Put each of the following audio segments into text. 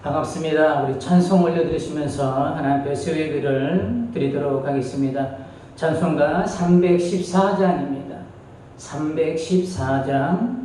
반갑습니다. 우리 찬송 올려드리시면서 하나님 앞에 예배를 드리도록 하겠습니다. 찬송가 314장입니다. 314장.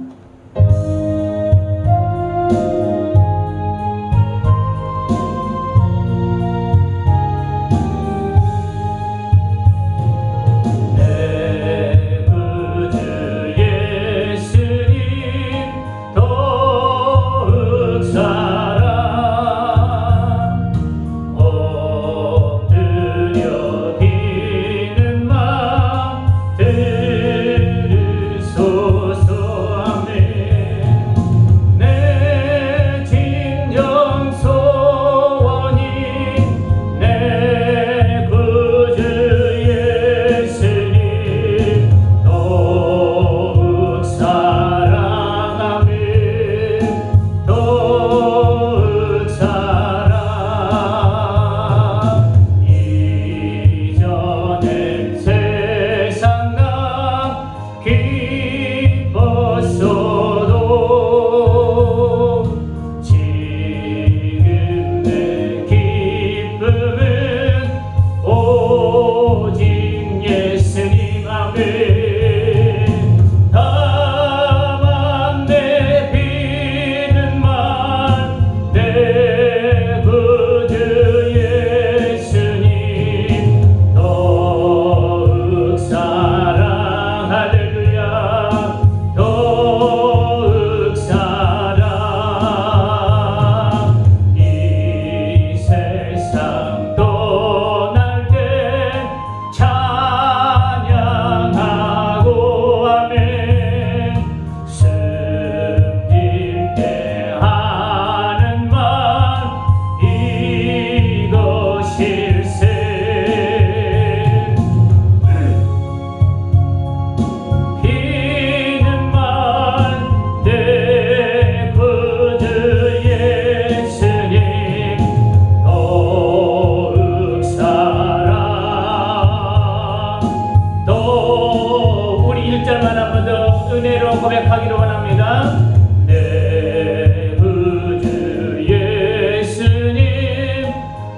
고백하기를 원합니다. 내 구주 예수님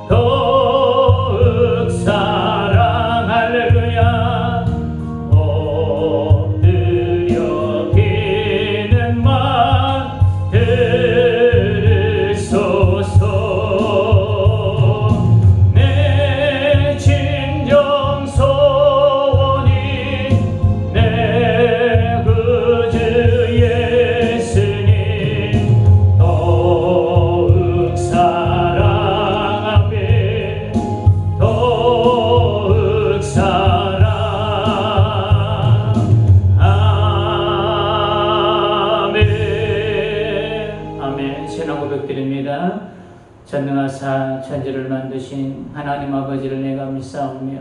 더욱 사랑 할렐루야. 엎드려 비는 말 들으소서. 내 진정 소원이 내 구주 예수님 더욱 사랑하며 더욱 사랑. 아멘. 아멘. 신앙 고백드립니다. 전능하사 천지를 만드신 하나님 아버지를 내가 믿사오며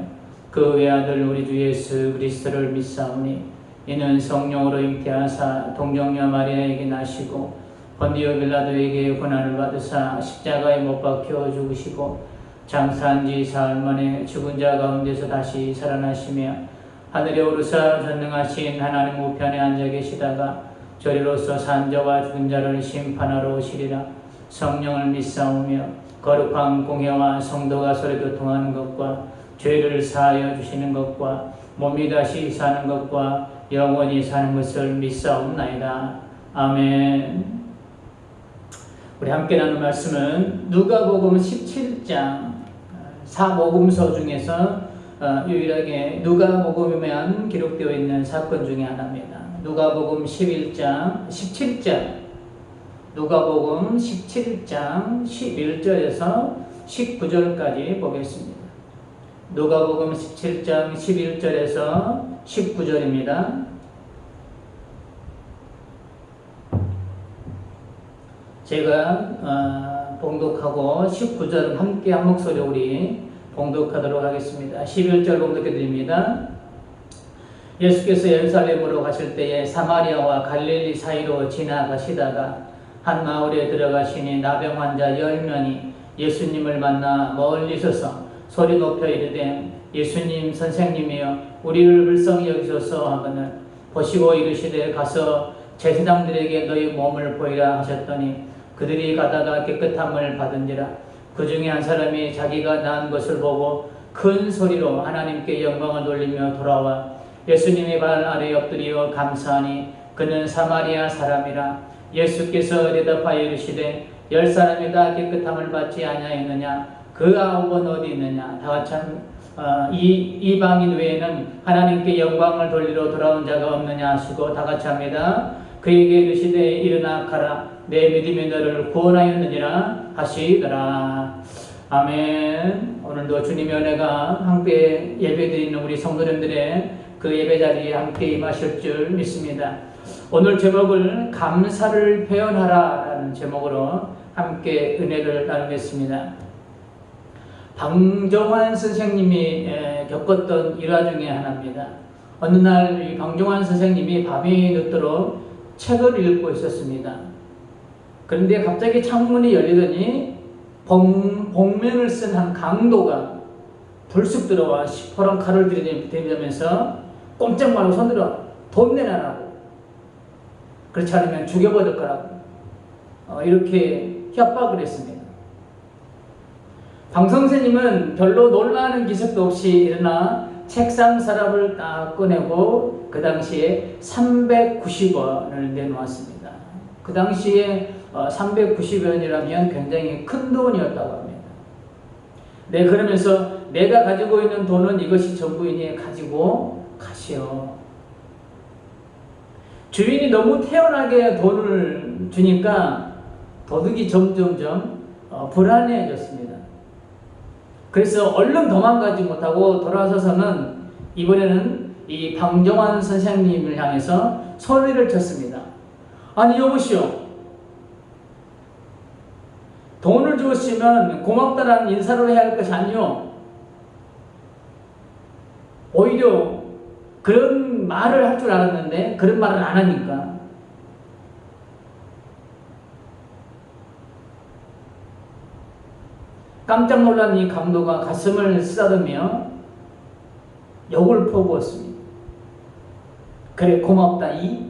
그 외아들 우리 주 예수 그리스도를 믿사오니 이는 성령으로 잉태하사 동정녀 마리아에게 나시고 본디오 빌라도에게 고난을 받으사 십자가에 못 박혀 죽으시고 장사한 지 사흘 만에 죽은 자 가운데서 다시 살아나시며 하늘에 오르사 전능하신 하나님 우편에 앉아 계시다가 저리로서 산자와 죽은 자를 심판하러 오시리라. 성령을 믿사오며 거룩한 공회와 성도가 서로 교통하는 것과 죄를 사하여 주시는 것과 몸이 다시 사는 것과 영원히 사는 것을 믿사옵나이다. 아멘. 우리 함께 나눈 말씀은 누가복음 17장 사복음서 중에서 유일하게 누가복음에만 기록되어 있는 사건 중에 하나입니다. 누가복음 17장 누가복음 17장 11절에서 19절까지 보겠습니다. 누가복음 17장 11절에서 19절입니다. 제가 봉독하고 19절은 함께 한 목소리로 우리 봉독하도록 하겠습니다. 11절 봉독해 드립니다. 예수께서 예루살렘으로 가실 때에 사마리아와 갈릴리 사이로 지나가시다가 한 마을에 들어가시니 나병 환자 10명이 예수님을 만나 멀리 서서 소리 높여 이르되 예수님 선생님이여 우리를 불쌍히 여기소서 하거늘 보시고 이르시되 가서 제사장들에게 너희 몸을 보이라 하셨더니 그들이 가다가 깨끗함을 받은지라. 그 중에 한 사람이 자기가 낳은 것을 보고 큰 소리로 하나님께 영광을 돌리며 돌아와 예수님의 발 아래 엎드려 감사하니 그는 사마리아 사람이라. 예수께서 대답하여 이르시되 10사람이 다 깨끗함을 받지 아니하였느냐? 그 9은 어디 있느냐? 다 같이 이방인 외에는 하나님께 영광을 돌리러 돌아온 자가 없느냐 하시고 다 같이 합니다. 그에게 이르시되 일어나 가라. 내 믿음이 너를 구원하였느니라 하시더라. 아멘. 오늘도 주님의 은혜가 함께 예배드리는 우리 성도님들의 그 예배 자리에 함께 임하실 줄 믿습니다. 오늘 제목을 감사를 표현하라 라는 제목으로 함께 은혜를 나누겠습니다. 방정환 선생님이 겪었던 일화 중에 하나입니다. 어느 날 이 방정환 선생님이 밤이 늦도록 책을 읽고 있었습니다. 그런데 갑자기 창문이 열리더니 복면을 쓴 한 강도가 불쑥 들어와 시퍼런 칼을 들이대면서 꼼짝 말고 손들어 돈 내놔라고, 그렇지 않으면 죽여버릴 거라고 이렇게 협박을 했습니다. 방 선생님은 별로 놀라는 기색도 없이 일어나 책상 서랍을 딱 꺼내고 그 당시에 390원을 내놓았습니다. 그 당시에 390원이라면 굉장히 큰 돈이었다고 합니다. 네, 그러면서 내가 가지고 있는 돈은 이것이 전부이니 가지고 가시오. 주인이 너무 태연하게 돈을 주니까 도둑이 점점점 불안해졌습니다. 그래서 얼른 도망가지 못하고 돌아서서는 이번에는 이 방정환 선생님을 향해서 소리를 쳤습니다. 아니 여보시오, 돈을 주었으면 고맙다라는 인사를 해야 할 것이 아니오. 오히려 그런 말을 할 줄 알았는데 그런 말을 안 하니까 깜짝 놀란 이 강도가 가슴을 쓰다듬며 욕을 퍼부었습니다. 그래 고맙다 이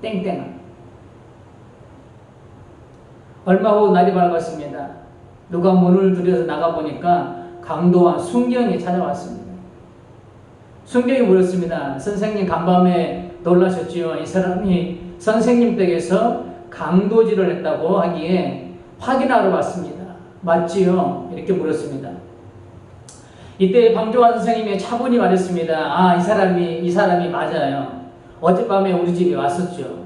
땡땡아. 얼마 후 날이 밝았습니다. 누가 문을 들여서 나가보니까 강도와 순경이 찾아왔습니다. 순경이 물었습니다. 선생님 간밤에 놀라셨지요? 이 사람이 선생님 댁에서 강도질을 했다고 하기에 확인하러 왔습니다. 맞지요? 이렇게 물었습니다. 이때 방정환 선생님이 차분히 말했습니다. 아, 이 사람이 맞아요. 어젯밤에 우리 집에 왔었죠.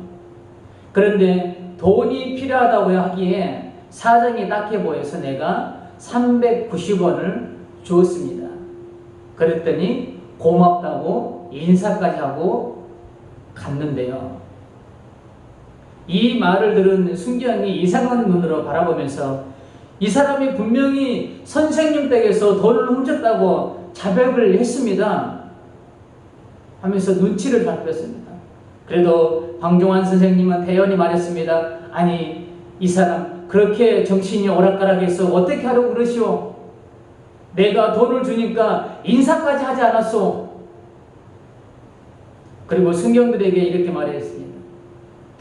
그런데 돈이 필요하다고 하기에 사정이 딱해 보여서 내가 390원을 주었습니다. 그랬더니 고맙다고 인사까지 하고 갔는데요. 이 말을 들은 순경이 이상한 눈으로 바라보면서 이 사람이 분명히 선생님 댁에서 돈을 훔쳤다고 자백을 했습니다 하면서 눈치를 살폈습니다. 그래도 방정환 선생님은 태연히 말했습니다. 아니 이 사람 그렇게 정신이 오락가락해서 어떻게 하려고 그러시오? 내가 돈을 주니까 인사까지 하지 않았소. 그리고 순경들에게 이렇게 말했습니다.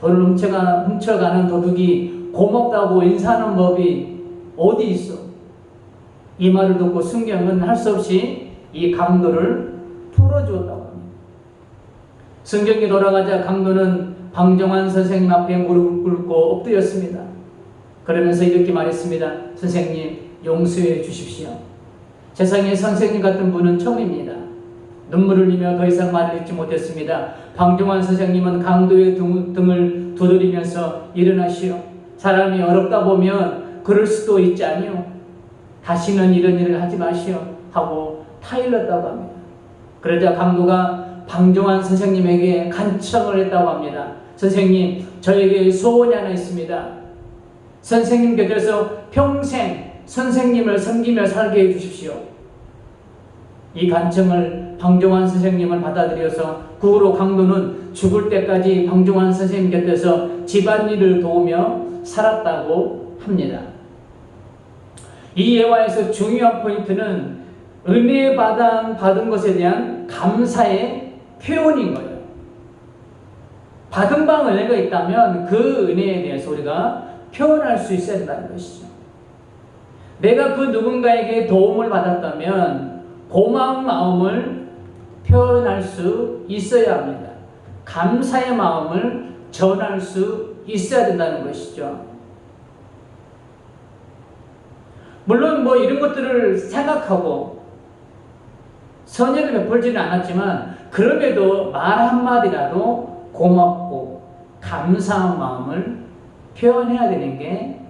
돈을 훔쳐가는 도둑이 고맙다고 인사하는 법이 어디 있어? 이 말을 듣고 순경은 할 수 없이 이 강도를 풀어주었다고 합니다. 순경이 돌아가자 강도는 방정환 선생님 앞에 무릎을 꿇고 엎드렸습니다. 그러면서 이렇게 말했습니다. 선생님 용서해 주십시오. 세상에 선생님 같은 분은 처음입니다. 눈물을 흘리며 더 이상 말을 잇지 못했습니다. 방정환 선생님은 강도의 등을 두드리면서 일어나시오. 사람이 어렵다 보면 그럴 수도 있지 아니오. 다시는 이런 일을 하지 마시오 하고 타일렀다고 합니다. 그러자 강도가 방정환 선생님에게 간청을 했다고 합니다. 선생님, 저에게 소원이 하나 있습니다. 선생님 곁에서 평생 선생님을 섬기며 살게 해주십시오. 이 간청을 방정환 선생님을 받아들여서 그 후로 강도는 죽을 때까지 방정환 선생님 곁에서 집안일을 도우며 살았다고 합니다. 이 예화에서 중요한 포인트는 은혜 받은 것에 대한 감사의 표현인 거예요. 받은 바 은혜가 있다면 그 은혜에 대해서 우리가 표현할 수 있어야 된다는 것이죠. 내가 그 누군가에게 도움을 받았다면 고마운 마음을 표현할 수 있어야 합니다. 감사의 마음을 전할 수 있어야 된다는 것이죠. 물론 이런 것들을 생각하고 선의를 베풀지는 않았지만 그럼에도 말 한마디라도 고맙고 감사한 마음을 표현해야 되는 게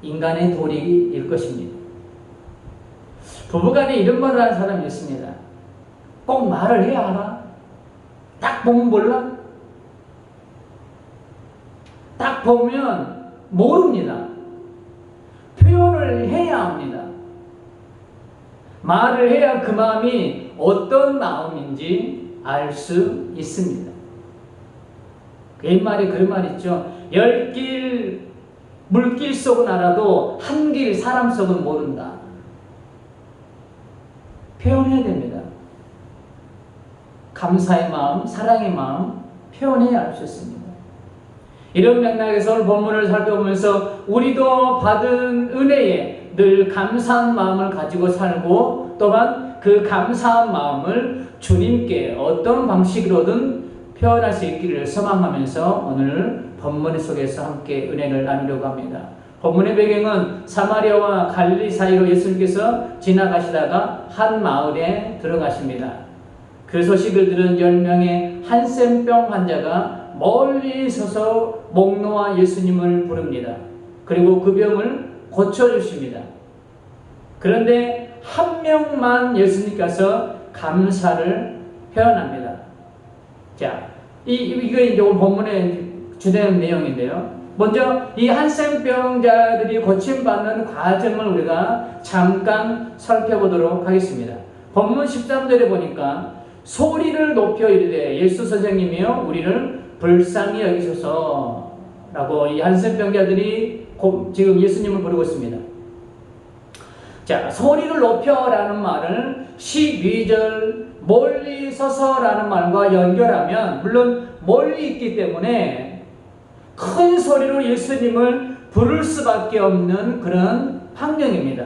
인간의 도리일 것입니다. 부부간에 이런 말을 하는 사람이 있습니다. 꼭 말을 해야 하나? 딱 보면 몰라? 딱 보면 모릅니다. 표현을 해야 합니다. 말을 해야 그 마음이 어떤 마음인지 알 수 있습니다. 옛말에 그런 말 있죠. 10길 물길 속은 알아도 한 길 사람 속은 모른다. 표현해야 됩니다. 감사의 마음, 사랑의 마음 표현해야 할 수 있습니다. 이런 맥락에서 오늘 본문을 살펴보면서 우리도 받은 은혜에 늘 감사한 마음을 가지고 살고 또한 그 감사한 마음을 주님께 어떤 방식으로든 표현할 수 있기를 소망하면서 오늘 본문 속에서 함께 은혜를 나누려고 합니다. 본문의 배경은 사마리아와 갈릴리 사이로 예수님께서 지나가시다가 한 마을에 들어가십니다. 그 소식을 들은 10명의 한센병 환자가 멀리 서서 목 놓아 예수님을 부릅니다. 그리고 그 병을 고쳐주십니다. 그런데 한 명만 예수님께서 감사를 표현합니다. 자, 이거 이제 오늘 본문의 주된 내용인데요. 먼저 이 한센병자들이 고침받는 과정을 우리가 잠깐 살펴보도록 하겠습니다. 본문 13절에 보니까 소리를 높여 이르되 예수 선생님이여 우리를 불쌍히 여기소서 라고 이 한센병자들이 지금 예수님을 부르고 있습니다. 자, 소리를 높여라는 말을 12절 멀리 서서라는 말과 연결하면 물론 멀리 있기 때문에 큰 소리로 예수님을 부를 수밖에 없는 그런 환경입니다.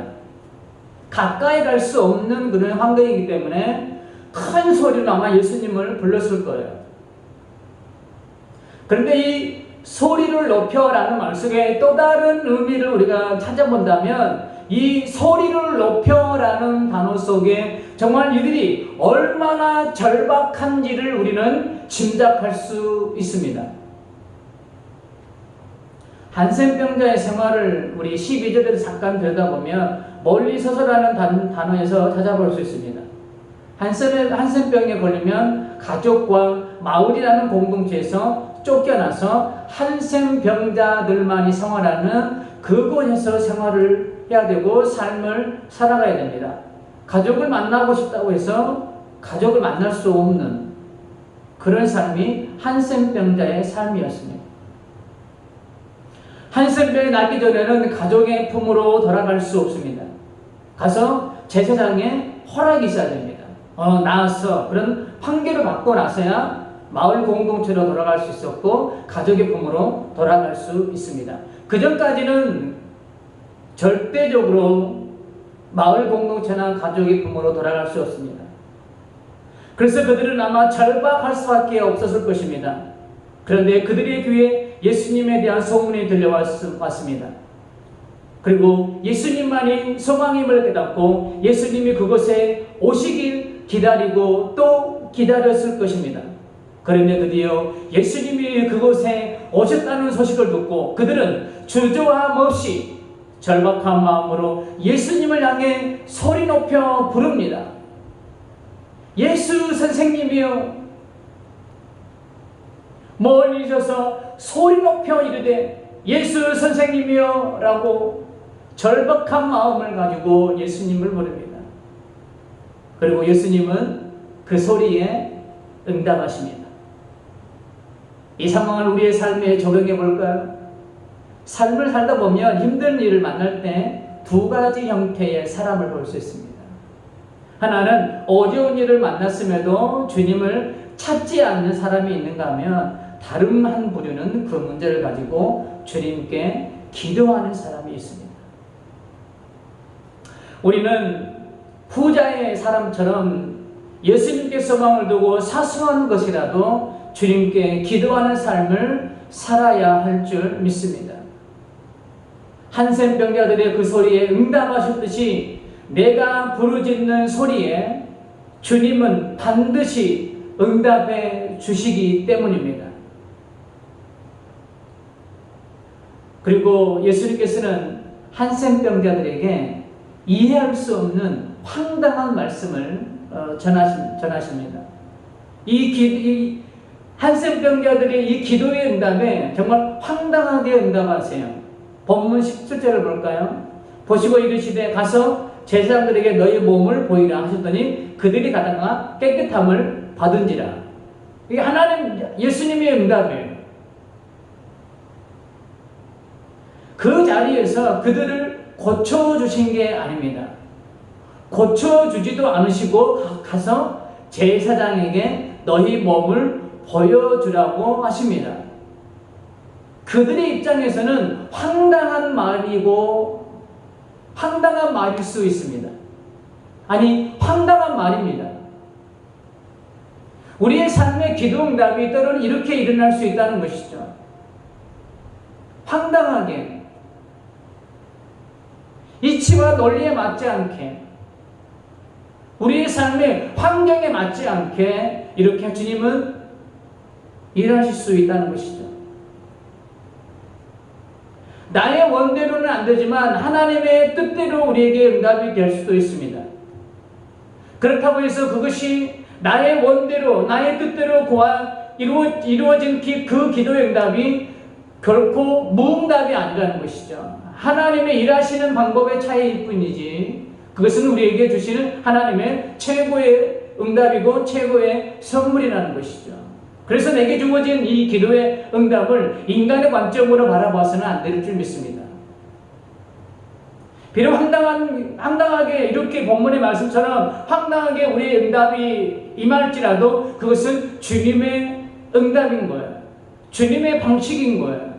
가까이 갈 수 없는 그런 환경이기 때문에 큰 소리로 아마 예수님을 불렀을 거예요. 그런데 이 소리를 높여라는 말 속에 또 다른 의미를 우리가 찾아본다면 이 소리를 높여라는 단어 속에 정말 이들이 얼마나 절박한지를 우리는 짐작할 수 있습니다. 한센병자의 생활을 우리 12절에서 잠깐 들여다보면 멀리 서서라는 단어에서 찾아볼 수 있습니다. 한센병에 걸리면 가족과 마을이라는 공동체에서 쫓겨나서 한센병자들만이 생활하는 그곳에서 생활을 해야 되고 삶을 살아가야 됩니다. 가족을 만나고 싶다고 해서 가족을 만날 수 없는 그런 삶이 한센병자의 삶이었습니다. 한센병이 나기 전에는 가족의 품으로 돌아갈 수 없습니다. 가서 제사장의 허락이 있어야 됩니다. 나았어. 그런 판결을 받고 나서야 마을 공동체로 돌아갈 수 있었고 가족의 품으로 돌아갈 수 있습니다. 그 전까지는 절대적으로 마을 공동체나 가족의 품으로 돌아갈 수 없습니다. 그래서 그들은 아마 절박할 수밖에 없었을 것입니다. 그런데 그들의 귀에 예수님에 대한 소문이 들려왔습니다. 그리고 예수님만이 소망임을 깨닫고 예수님이 그곳에 오시길 기다리고 또 기다렸을 것입니다. 그런데 드디어 예수님이 그곳에 오셨다는 소식을 듣고 그들은 주저함 없이 절박한 마음으로 예수님을 향해 소리 높여 부릅니다. 예수 선생님이여. 멀리 서서 소리 높여 이르되 예수 선생님이여 라고 절박한 마음을 가지고 예수님을 부릅니다. 그리고 예수님은 그 소리에 응답하십니다. 이 상황을 우리의 삶에 적용해 볼까요? 삶을 살다 보면 힘든 일을 만날 때 두 가지 형태의 사람을 볼 수 있습니다. 하나는 어려운 일을 만났음에도 주님을 찾지 않는 사람이 있는가 하면 다른 한 부류는 그 문제를 가지고 주님께 기도하는 사람이 있습니다. 우리는 후자의 사람처럼 예수님께 소망을 두고 사소한 것이라도 주님께 기도하는 삶을 살아야 할 줄 믿습니다. 한센병자들의 그 소리에 응답하셨듯이 내가 부르짖는 소리에 주님은 반드시 응답해 주시기 때문입니다. 그리고 예수님께서는 한센병자들에게 이해할 수 없는 황당한 말씀을 전하십니다. 이 한센병자들의 이 기도의 응답에 정말 황당하게 응답하세요. 본문 17절을 볼까요? 보시고 이르시되 가서 제사장들에게 너희 몸을 보이라 하셨더니 그들이 가다가 깨끗함을 받은지라. 이게 하나님 예수님의 응답이에요. 그 자리에서 그들을 고쳐주신 게 아닙니다. 고쳐주지도 않으시고 가서 제사장에게 너희 몸을 보여주라고 하십니다. 그들의 입장에서는 황당한 말일 수 있습니다. 아니, 황당한 말입니다. 우리의 삶의 기도 응답이 때로는 이렇게 일어날 수 있다는 것이죠. 황당하게, 이치와 논리에 맞지 않게, 우리의 삶의 환경에 맞지 않게 이렇게 주님은 일하실 수 있다는 것이죠. 나의 원대로는 안 되지만 하나님의 뜻대로 우리에게 응답이 될 수도 있습니다. 그렇다고 해서 그것이 나의 원대로, 나의 뜻대로 이루어진 그 기도의 응답이 결코 무응답이 아니라는 것이죠. 하나님의 일하시는 방법의 차이일 뿐이지 그것은 우리에게 주시는 하나님의 최고의 응답이고 최고의 선물이라는 것이죠. 그래서 내게 주어진 이 기도의 응답을 인간의 관점으로 바라봐서는 안 될 줄 믿습니다. 비록 황당하게 이렇게 본문의 말씀처럼 황당하게 우리의 응답이 임할지라도 그것은 주님의 응답인 거예요. 주님의 방식인 거예요.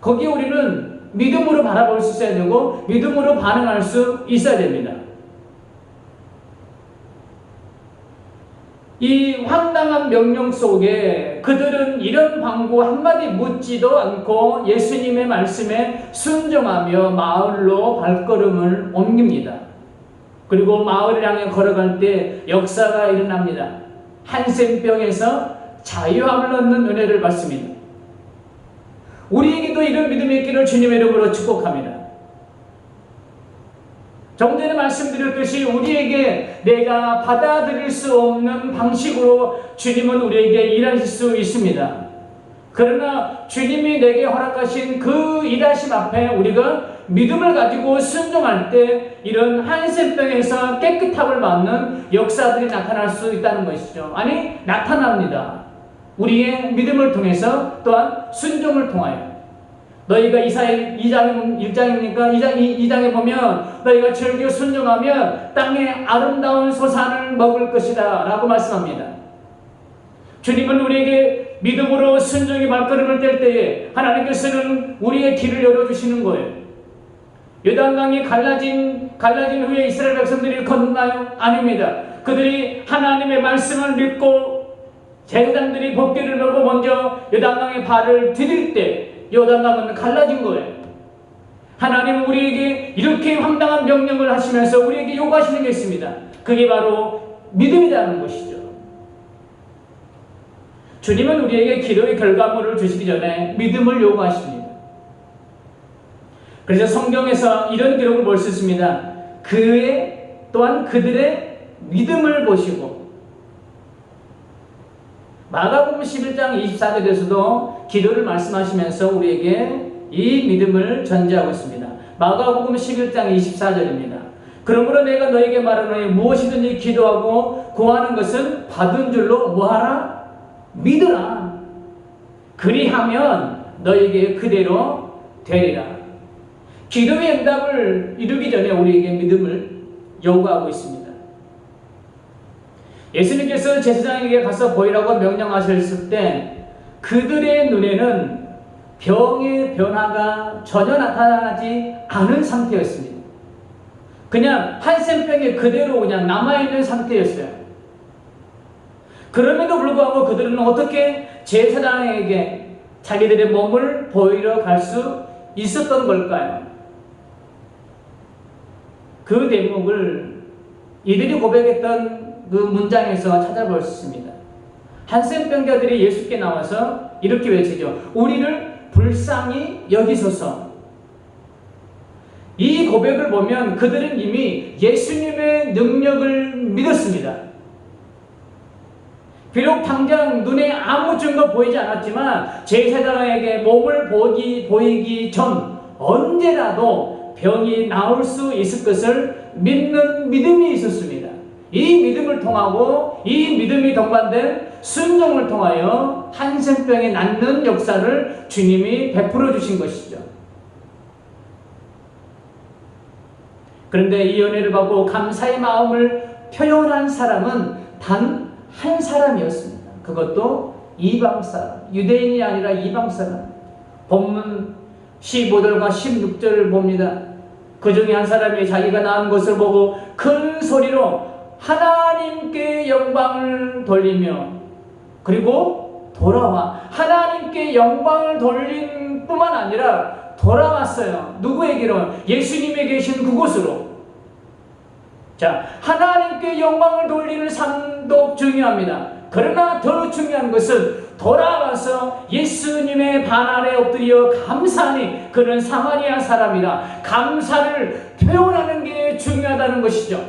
거기에 우리는 믿음으로 바라볼 수 있어야 되고 믿음으로 반응할 수 있어야 됩니다. 이 황당한 명령 속에 그들은 이런 방구 한마디 묻지도 않고 예수님의 말씀에 순종하며 마을로 발걸음을 옮깁니다. 그리고 마을을 향해 걸어갈 때 역사가 일어납니다. 한센병에서 자유함을 얻는 은혜를 받습니다. 우리에게도 이런 믿음이 있기를 주님의 이름으로 축복합니다. 조금 전에 말씀드렸듯이 우리에게 내가 받아들일 수 없는 방식으로 주님은 우리에게 일하실 수 있습니다. 그러나 주님이 내게 허락하신 그 일하심 앞에 우리가 믿음을 가지고 순종할 때 이런 한센병에서 깨끗함을 받는 역사들이 나타날 수 있다는 것이죠. 아니, 나타납니다. 우리의 믿음을 통해서 또한 순종을 통하여. 너희가 이사야 1장입니까? 2장에 보면 너희가 즐겨 순종하면 땅의 아름다운 소산을 먹을 것이다 라고 말씀합니다. 주님은 우리에게 믿음으로 순종의 발걸음을 뗄 때에 하나님께서는 우리의 길을 열어주시는 거예요. 요단강이 갈라진 후에 이스라엘 백성들이 건너나요? 아닙니다. 그들이 하나님의 말씀을 믿고 제사장들이 법궤를 메고 먼저 요단강에 발을 디딜 때 요단강은 갈라진 거예요. 하나님은 우리에게 이렇게 황당한 명령을 하시면서 우리에게 요구하시는 게 있습니다. 그게 바로 믿음이라는 것이죠. 주님은 우리에게 기도의 결과물을 주시기 전에 믿음을 요구하십니다. 그래서 성경에서 이런 기록을 볼 수 있습니다. 또한 그들의 믿음을 보시고 마가복음 11장 24절에서도 기도를 말씀하시면서 우리에게 이 믿음을 전제하고 있습니다. 마가복음 11장 24절입니다. 그러므로 내가 너에게 말하노니 무엇이든지 기도하고 구하는 것은 받은 줄로 뭐하라? 믿으라. 그리하면 너에게 그대로 되리라. 기도의 응답을 이루기 전에 우리에게 믿음을 요구하고 있습니다. 예수님께서 제사장에게 가서 보이라고 명령하셨을 때 그들의 눈에는 병의 변화가 전혀 나타나지 않은 상태였습니다. 그냥 한센병이 그대로 그냥 남아있는 상태였어요. 그럼에도 불구하고 그들은 어떻게 제사장에게 자기들의 몸을 보이러 갈 수 있었던 걸까요? 그 대목을 이들이 고백했던 그 문장에서 찾아볼 수 있습니다. 한센병자들이 예수께 나와서 이렇게 외치죠. 우리를 불쌍히 여기소서. 이 고백을 보면 그들은 이미 예수님의 능력을 믿었습니다. 비록 당장 눈에 아무 증거 보이지 않았지만 제사장에게 몸을 보이기 전 언제라도 병이 나을 수 있을 것을 믿는 믿음이 있었습니다. 이 믿음을 통하고 이 믿음이 동반된 순종을 통하여 한센병이 낫는 역사를 주님이 베풀어 주신 것이죠. 그런데 이 은혜를 받고 감사의 마음을 표현한 사람은 단 한 사람이었습니다. 그것도 이방 사람, 유대인이 아니라 이방 사람. 본문 15절과 16절을 봅니다. 그 중에 한 사람이 자기가 낳은 것을 보고 큰 소리로 하나님께 영광을 돌리며 그리고 돌아와 하나님께 영광을 돌린 뿐만 아니라 돌아왔어요. 누구에게로? 예수님이 계신 그곳으로. 자, 하나님께 영광을 돌리는 삶도 중요합니다. 그러나 더 중요한 것은 돌아와서 예수님의 발 아래 엎드려 감사하니 그는 사마리아 사람이라 감사를 표현하는 게 중요하다는 것이죠.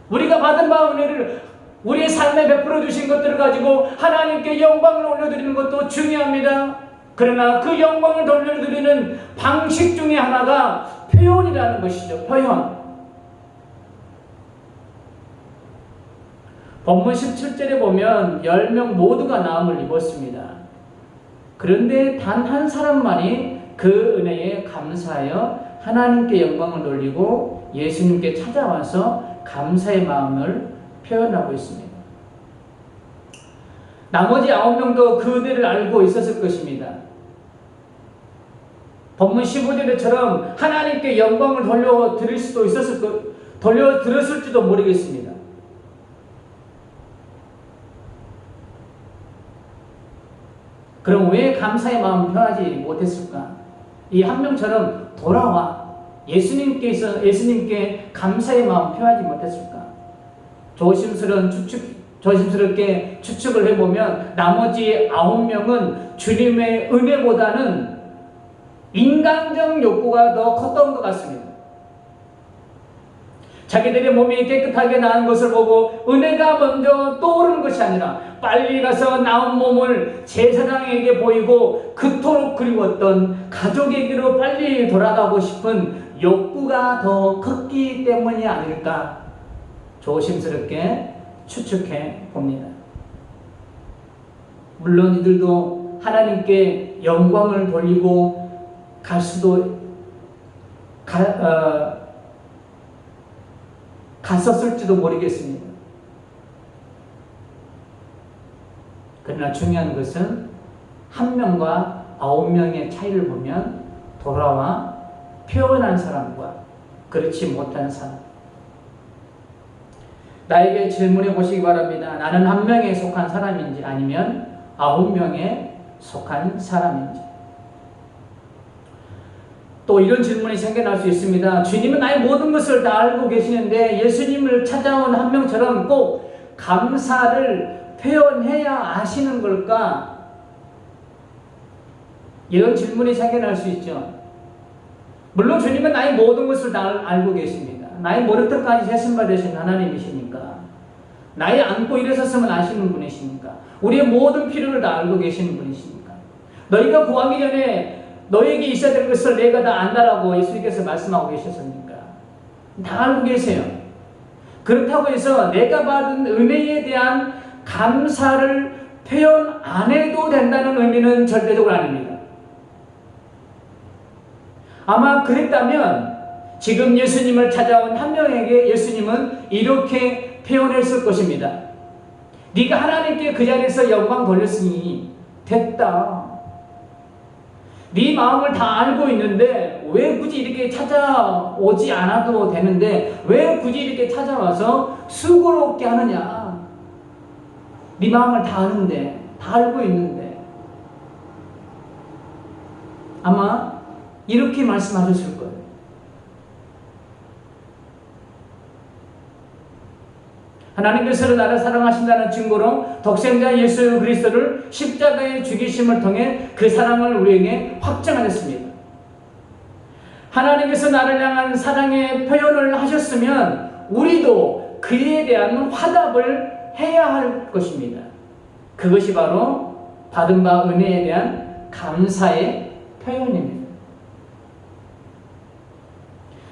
우리가 받은 바 은혜를 우리의 삶에 베풀어 주신 것들을 가지고 하나님께 영광을 올려드리는 것도 중요합니다. 그러나 그 영광을 돌려드리는 방식 중에 하나가 표현이라는 것이죠. 표현. 본문 17절에 보면 10명 모두가 나음을 입었습니다. 그런데 단 한 사람만이 그 은혜에 감사하여 하나님께 영광을 돌리고 예수님께 찾아와서 감사의 마음을 표현하고 있습니다. 나머지 9명도 그 은혜를 알고 있었을 것입니다. 본문 15절처럼 하나님께 영광을 돌려드렸을지도 모르겠습니다. 그럼 왜 감사의 마음을 표현하지 못했을까? 이 한 명처럼 돌아와 예수님께 감사의 마음 표현하지 못했을까? 조심스럽게 추측을 해보면 나머지 9명은 주님의 은혜보다는 인간적 욕구가 더 컸던 것 같습니다. 자기들의 몸이 깨끗하게 나은 것을 보고 은혜가 먼저 떠오르는 것이 아니라 빨리 가서 나은 몸을 제사장에게 보이고 그토록 그리웠던 가족에게로 빨리 돌아가고 싶은 욕구가 더 컸기 때문이 아닐까 조심스럽게 추측해 봅니다. 물론 이들도 하나님께 영광을 돌리고 갈 수도 갔었을지도 모르겠습니다. 그러나 중요한 것은 1명과 9명의 차이를 보면 돌아와 표현한 사람과 그렇지 못한 사람. 나에게 질문해 보시기 바랍니다. 나는 1명에 속한 사람인지 아니면 9명에 속한 사람인지. 또 이런 질문이 생겨날 수 있습니다. 주님은 나의 모든 것을 다 알고 계시는데 예수님을 찾아온 1명처럼 꼭 감사를 표현해야 아시는 걸까? 이런 질문이 생겨날 수 있죠. 물론 주님은 나의 모든 것을 다 알고 계십니다. 나의 머리털까지 세심받으신 하나님이시니까. 나의 안고 일어섰으면 아시는 분이시니까. 우리의 모든 필요를 다 알고 계시는 분이시니까. 너희가 구하기 전에 너에게 있어야 될 것을 내가 다 안다라고 예수님께서 말씀하고 계셨습니까? 다 알고 계세요. 그렇다고 해서 내가 받은 은혜에 대한 감사를 표현 안 해도 된다는 의미는 절대적으로 아닙니다. 아마 그랬다면 지금 예수님을 찾아온 1명에게 예수님은 이렇게 표현했을 것입니다. 네가 하나님께 그 자리에서 영광 돌렸으니 됐다. 네 마음을 다 알고 있는데 왜 굳이 이렇게 찾아오지 않아도 되는데 왜 굳이 이렇게 찾아와서 수고롭게 하느냐. 네 마음을 다 아는데, 다 알고 있는데. 아마 이렇게 말씀하셨을 거예요. 하나님께서 나를 사랑하신다는 증거로 독생자 예수 그리스도를 십자가의 죽이심을 통해 그 사랑을 우리에게 확증하셨습니다. 하나님께서 나를 향한 사랑의 표현을 하셨으면 우리도 그에 대한 화답을 해야 할 것입니다. 그것이 바로 받은 바 은혜에 대한 감사의 표현입니다.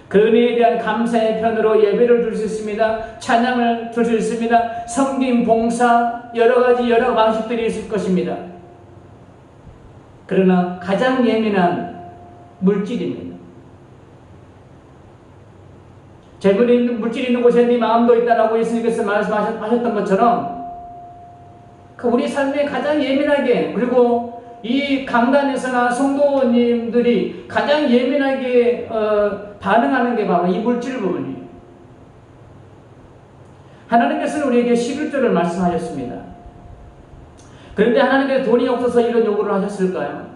그 은혜에 대한 감사의 편으로 예배를 드릴 수 있습니다. 찬양을 드릴 수 있습니다. 섬김, 봉사, 여러 방식들이 있을 것입니다. 그러나 가장 예민한 물질입니다. 재물이 있는, 물질이 있는 곳에 네 마음도 있다라고 예수님께서 말씀하셨던 것처럼 그 우리 삶에 가장 예민하게, 그리고 이 강단에서나 성도님들이 가장 예민하게 반응하는 게 바로 이 물질 부분이에요. 하나님께서는 우리에게 11조를 말씀하셨습니다. 그런데 하나님께서 돈이 없어서 이런 요구를 하셨을까요?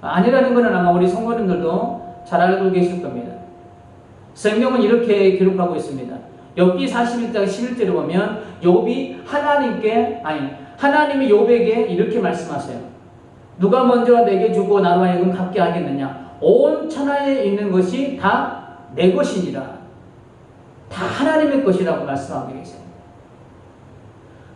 아니라는 것은 아마 우리 성도님들도 잘 알고 계실 겁니다. 성경은 이렇게 기록하고 있습니다. 욥기 41장 11절에 보면 욥이 하나님이 욥에게 이렇게 말씀하세요. 누가 먼저 내게 주고 나로 하여금 갚게 하겠느냐? 온 천하에 있는 것이 다 내 것이니라. 다 하나님의 것이라고 말씀하고 계세요.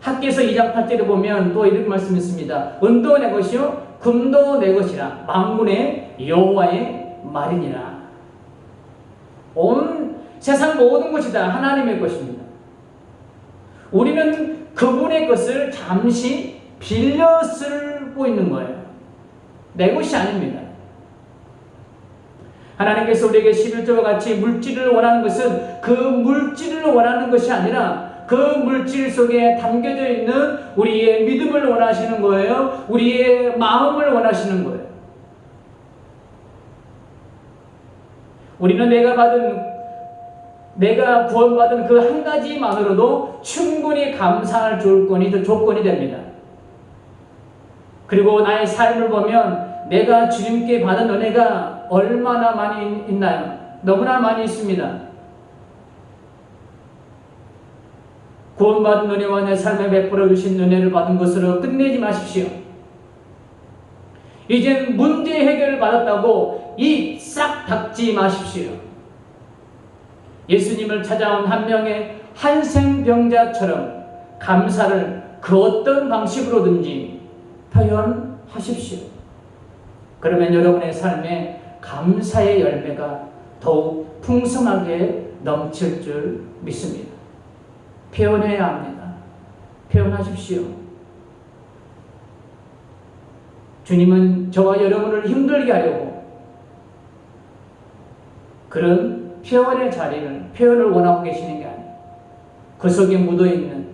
학개서 2장 8절에 보면 또 이렇게 말씀했습니다. 은도 내 것이요 금도 내 것이라. 만군의 여호와의 말이니라. 온 세상 모든 것이 다 하나님의 것입니다. 우리는 그분의 것을 잠시 빌려 쓰고 있는 거예요. 내 것이 아닙니다. 하나님께서 우리에게 11조와 같이 물질을 원하는 것은 그 물질을 원하는 것이 아니라 그 물질 속에 담겨져 있는 우리의 믿음을 원하시는 거예요. 우리의 마음을 원하시는 거예요. 우리는 내가 구원받은 그 한 가지만으로도 충분히 감사할 조건이 됩니다. 그리고 나의 삶을 보면 내가 주님께 받은 은혜가 얼마나 많이 있나요? 너무나 많이 있습니다. 구원받은 은혜와 내 삶에 베풀어 주신 은혜를 받은 것으로 끝내지 마십시오. 이젠 문제 해결을 받았다고 입 싹 닫지 마십시오. 예수님을 찾아온 한 명의 한생병자처럼 감사를 그 어떤 방식으로든지 표현하십시오. 그러면 여러분의 삶에 감사의 열매가 더욱 풍성하게 넘칠 줄 믿습니다. 표현해야 합니다. 표현하십시오. 주님은 저와 여러분을 힘들게 하려고 그런 표현의 자리를, 표현을 원하고 계시는 게 아니에요. 그 속에 묻어있는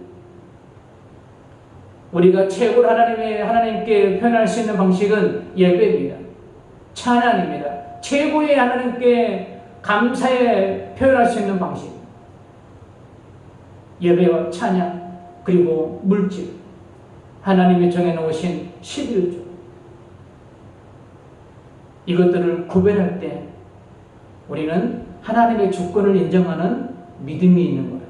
우리가 최고로 하나님께 표현할 수 있는 방식은 예배입니다. 찬양입니다. 최고의 하나님께 감사에 표현할 수 있는 방식. 예배와 찬양, 그리고 물질. 하나님이 정해놓으신 11조. 이것들을 구별할 때 우리는 하나님의 주권을 인정하는 믿음이 있는 거예요.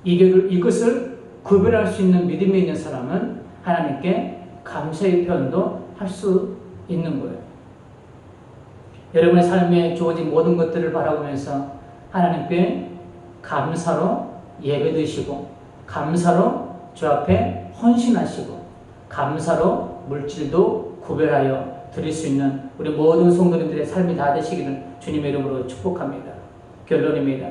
이것을 구별할 수 있는 믿음이 있는 사람은 하나님께 감사의 표현도 할 수 있는 거예요. 여러분의 삶에 주어진 모든 것들을 바라보면서 하나님께 감사로 예배드리시고, 감사로 주 앞에 헌신하시고, 감사로 물질도 구별하여 드릴 수 있는 우리 모든 성도님들의 삶이 다 되시기를 주님의 이름으로 축복합니다. 결론입니다.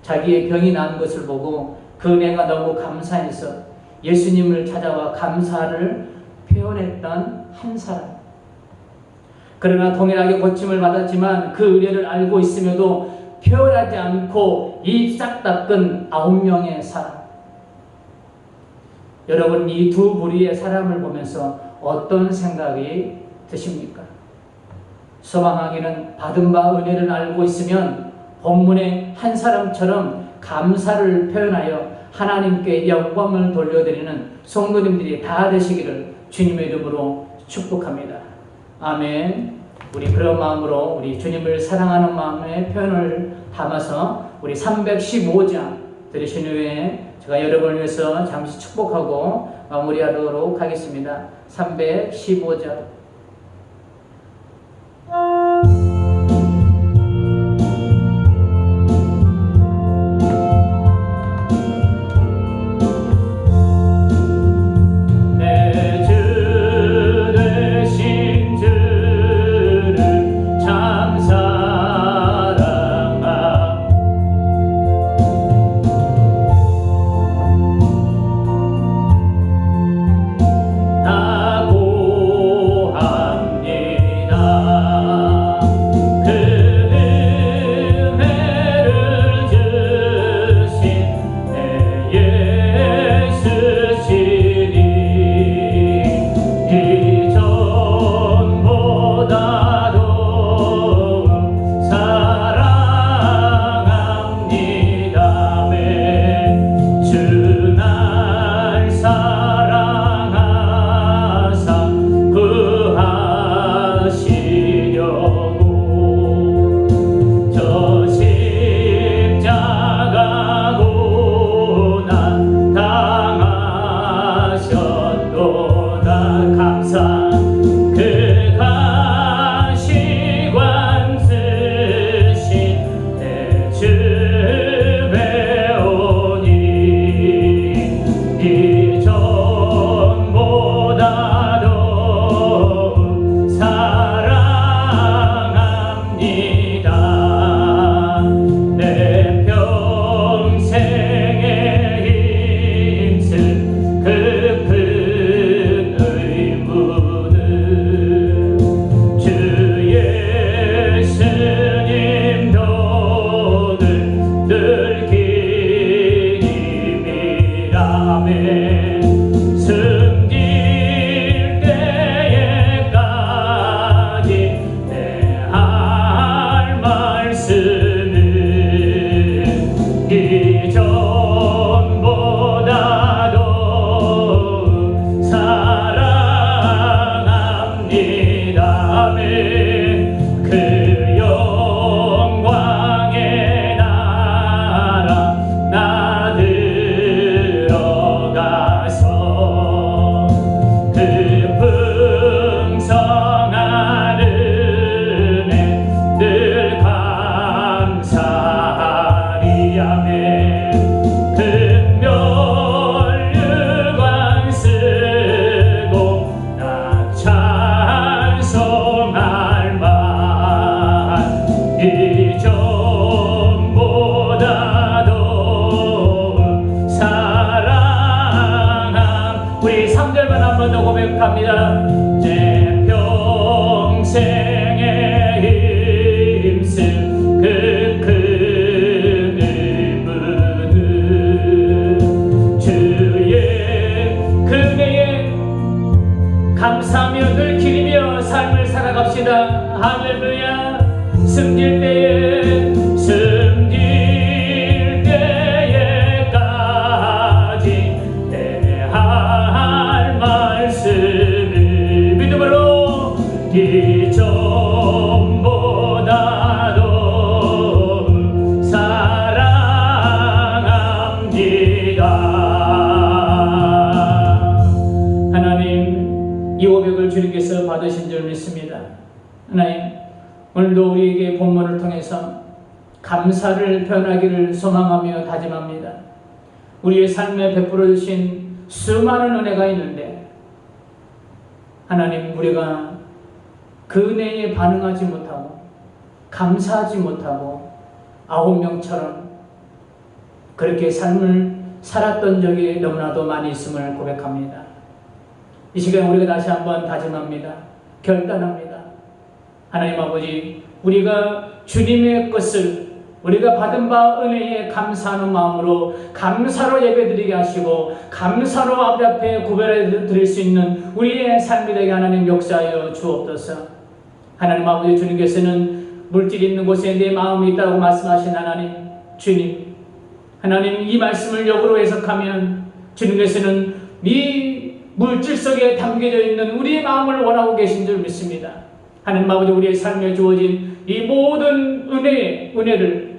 자기의 병이 난 것을 보고 그 은혜가 너무 감사해서 예수님을 찾아와 감사를 표현했던 한 사람. 그러나 동일하게 고침을 받았지만 그 은혜를 알고 있음에도 표현하지 않고 입 싹 닦은 9명의 사람. 여러분 이 두 부류의 사람을 보면서 어떤 생각이 드십니까? 소망하기는 받은 바 은혜를 알고 있으면 본문의 한 사람처럼 감사를 표현하여 하나님께 영광을 돌려드리는 성도님들이 다 되시기를 주님의 이름으로 축복합니다. 아멘. 우리 그런 마음으로 우리 주님을 사랑하는 마음의 표현을 담아서 우리 315장 들으신 후에 제가 여러분을 위해서 잠시 축복하고 마무리하도록 하겠습니다. 315장. 오늘도 우리에게 본문을 통해서 감사를 표현하기를 소망하며 다짐합니다. 우리의 삶에 베풀어 주신 수많은 은혜가 있는데 하나님, 우리가 그 은혜에 반응하지 못하고 감사하지 못하고 9명처럼 그렇게 삶을 살았던 적이 너무나도 많이 있음을 고백합니다. 이 시간 우리가 다시 한번 다짐합니다. 결단합니다. 하나님 아버지, 우리가 주님의 것을 우리가 받은 바 은혜에 감사하는 마음으로 감사로 예배드리게 하시고 감사로 아버지 앞에 구별해 드릴 수 있는 우리의 삶이 되게 하나님 역사하여 주옵소서. 하나님 아버지, 주님께서는 물질 있는 곳에 내 마음이 있다고 말씀하신 하나님, 주님, 하나님 이 말씀을 역으로 해석하면 주님께서는 이 물질 속에 담겨져 있는 우리의 마음을 원하고 계신 줄 믿습니다. 하나님 아버지, 우리의 삶에 주어진 이 모든 은혜를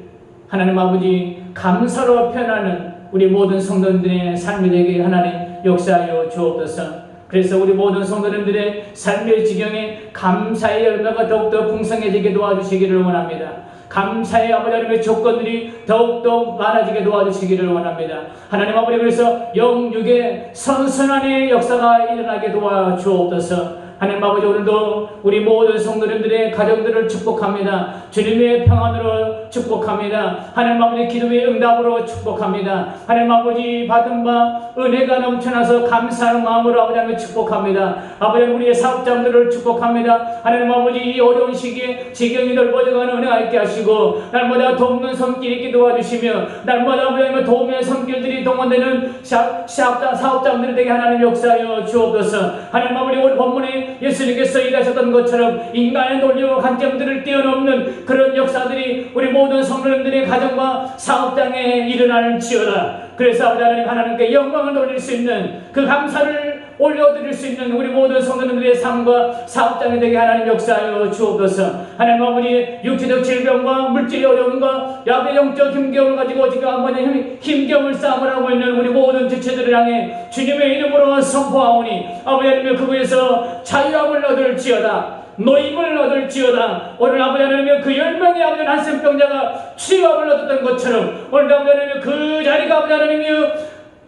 하나님 아버지 감사로 표현하는 우리 모든 성도들의 삶이 되게 하나님 역사하여 주옵소서. 그래서 우리 모든 성도님들의 삶의 지경에 감사의 열매가 더욱더 풍성해지게 도와주시기를 원합니다. 감사의 아버지 하나님의 조건들이 더욱더 많아지게 도와주시기를 원합니다. 하나님 아버지, 그래서 영육의 선선함의 역사가 일어나게 도와주옵소서. 하나님 아버지, 오늘도 우리 모든 성도님들의 가정들을 축복합니다. 주님의 평안으로 축복합니다. 하나님 아버지, 기도의 응답으로 축복합니다. 하나님 아버지, 받은 바 은혜가 넘쳐나서 감사하는 마음으로 아버지 하나님 축복합니다. 아버지, 우리의 사업장들을 축복합니다. 하나님 아버지, 이 어려운 시기에 지경이 넓어져가는 은혜가 있게 하시고 날마다 돕는 손길이 있게 도와주시며 날마다 아버지 하나님 도움의 손길들이 동원되는 사업장들이 되게 하나님 역사하여 주옵소서. 하나님 아버지, 오늘 본문에 예수님께서 일하셨던 것처럼 인간의 논리와 관점들을 뛰어넘는 그런 역사들이 우리 모든 성도님들의 가정과 사업장에 일어날지어다. 그래서 아버지 하나님, 하나님께 영광을 돌릴 수 있는 그 감사를 올려드릴 수 있는 우리 모든 성도님들의 삶과 사업장이 되게 하나님 역사하여 주옵소서. 하나님 아버지, 육체적 질병과 물질의 어려움과 야외 영적 힘겨움을 가지고 지금 한번 힘겨움을 싸움을 하고 있는 우리 모든 지체들을 향해 주님의 이름으로 선포하오니 아버지 하나님, 그곳에서 자유함을 얻을지어다, 노임을 얻을지어다. 오늘 아버지 하나님, 그 10명의 아버지 한센병자가 치유함을 얻었던 것처럼 오늘 아버지 하나님, 그 자리가 아버지 하나님이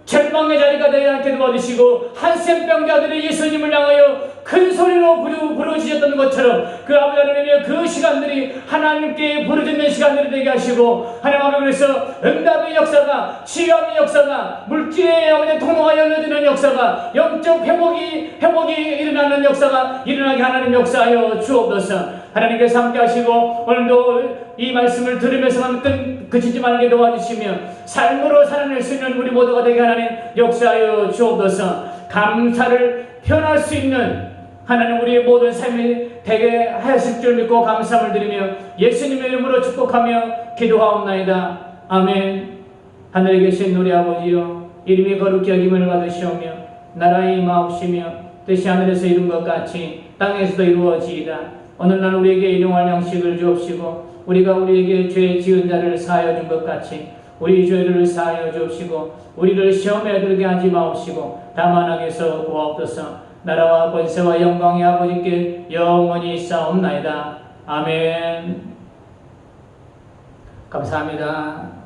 절망의 자리가 되지 않게 도와주시고 한센병자들이 예수님을 향하여 큰 소리로 부르짖었던 것처럼 그 아버지 하나님의 그 시간들이 하나님께 부르짖는 시간들이 되게 하시고 하나님 아버지, 그래서 응답의 역사가, 치유함의 역사가, 물질의 아버지 통로가 열려지는 역사가, 영적 회복이 일어나는 역사가 일어나게 하나님 역사하여 주옵소서. 하나님께서 함께 하시고 오늘도 이 말씀을 들으면서만 그치지 말게 도와주시며 삶으로 살아낼 수 있는 우리 모두가 되게 하나님 역사하여 주옵소서. 감사를 표현할 수 있는 하나님 우리의 모든 삶이 되게 하실 줄 믿고 감사함을 드리며 예수님의 이름으로 축복하며 기도하옵나이다. 아멘. 하늘에 계신 우리 아버지여, 이름이 거룩히 여김을 받으시오며 나라의 임하옵시며 뜻이 하늘에서 이룬 것 같이 땅에서도 이루어지이다. 오늘날 우리에게 일용할 양식을 주옵시고 우리가 우리에게 죄 지은 자를 사하여 준 것 같이 우리 죄를 사하여 주옵시고 우리를 시험에 들게 하지 마옵시고 다만 악에서 구하옵소서. 나라와 권세와 영광의 아버지께 영원히 있사옵나이다. 아멘. 감사합니다.